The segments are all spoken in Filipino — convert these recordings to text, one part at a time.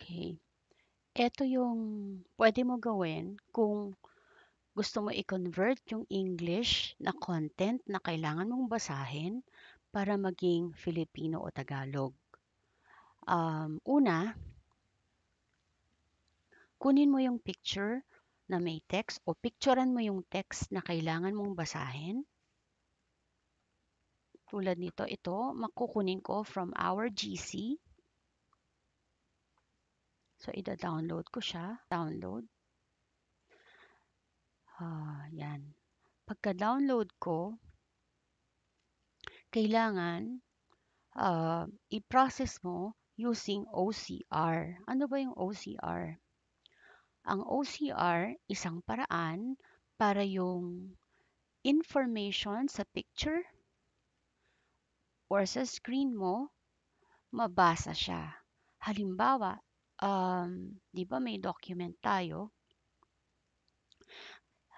Okay. Ito yung pwede mo gawin kung gusto mo i-convert yung English na content na kailangan mong basahin para maging Filipino o Tagalog. Una, kunin mo yung picture na may text o picturean mo yung text na kailangan mong basahin. Tulad nito, ito, makukunin ko from our GC. So, ida-download ko siya. Download. Yan. Pagka-download ko, kailangan i-process mo using OCR. Ano ba yung OCR? Ang OCR, isang paraan para yung information sa picture or sa screen mo, mabasa siya. Halimbawa, di ba may document tayo?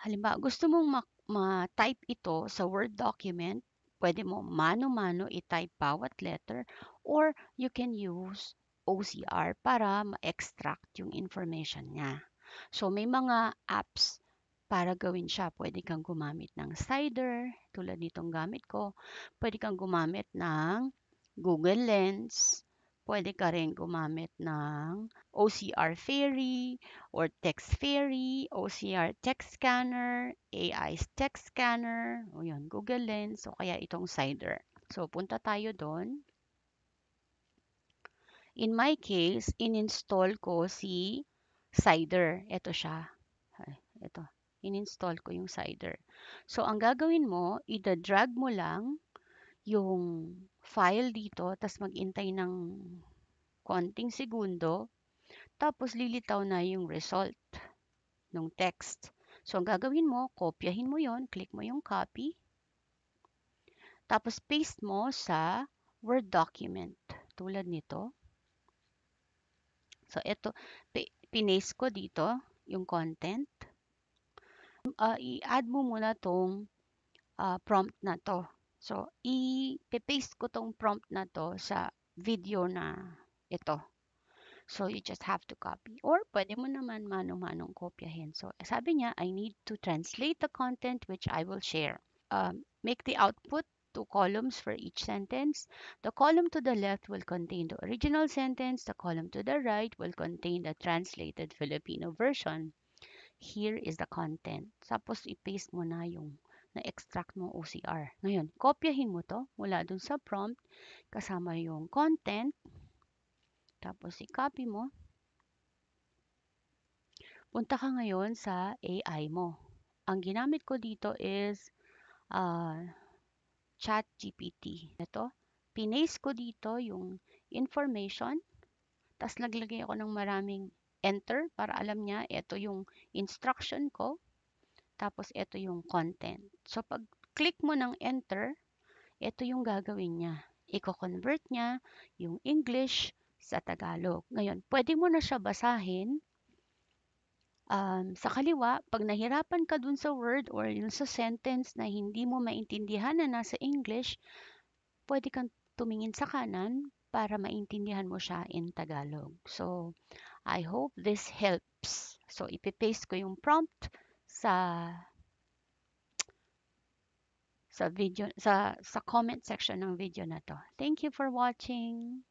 Halimbawa, gusto mong ma-type ito sa Word document, pwede mo mano-mano i-type bawat letter or you can use OCR para ma-extract yung information niya. So, may mga apps para gawin siya. Pwede kang gumamit ng Cider, tulad nitong gamit ko. Pwede kang gumamit ng Google Lens. Pwede ka rin gumamit ng OCR Fairy or Text Fairy, OCR Text Scanner, AI Text Scanner, o yun, Google Lens, o kaya itong Cider. So, punta tayo doon. In my case, in-install ko si Cider. Ito siya. Ito. In-install ko yung Cider. So, ang gagawin mo, ida-drag mo lang yung file dito, tapos mag-intay ng konting segundo, tapos lilitaw na yung result ng text. So, ang gagawin mo, kopyahin mo yon, click mo yung copy, tapos paste mo sa Word document. Tulad nito. So, ito, pinaste ko dito yung content. I-add mo muna tong prompt na to. So, i-paste ko tong prompt na to sa video na ito. So, you just have to copy. Or, pwede mo naman mano-manong kopyahin. So, sabi niya, I need to translate the content which I will share. Make the output two columns for each sentence. The column to the left will contain the original sentence. The column to the right will contain the translated Filipino version. Here is the content. Tapos, i-paste mo na yung na-extract mo OCR. Ngayon, kopyahin mo to mula dun sa prompt kasama yung content. Tapos, i-copy mo. Punta ka ngayon sa AI mo. Ang ginamit ko dito is ChatGPT. Ito, pinaste ko dito yung information. Tapos, naglagay ako ng maraming enter para alam niya ito yung instruction ko. Tapos, ito yung content. So, pag click mo ng enter, ito yung gagawin niya. Iko-convert niya yung English sa Tagalog. Ngayon, pwede mo na siya basahin. Sa kaliwa, pag nahirapan ka dun sa word or yun sa sentence na hindi mo maintindihan na nasa English, pwede kang tumingin sa kanan para maintindihan mo siya in Tagalog. So, I hope this helps. So, ipipaste ko yung prompt sa video sa comment section ng video na to. Thank you for watching.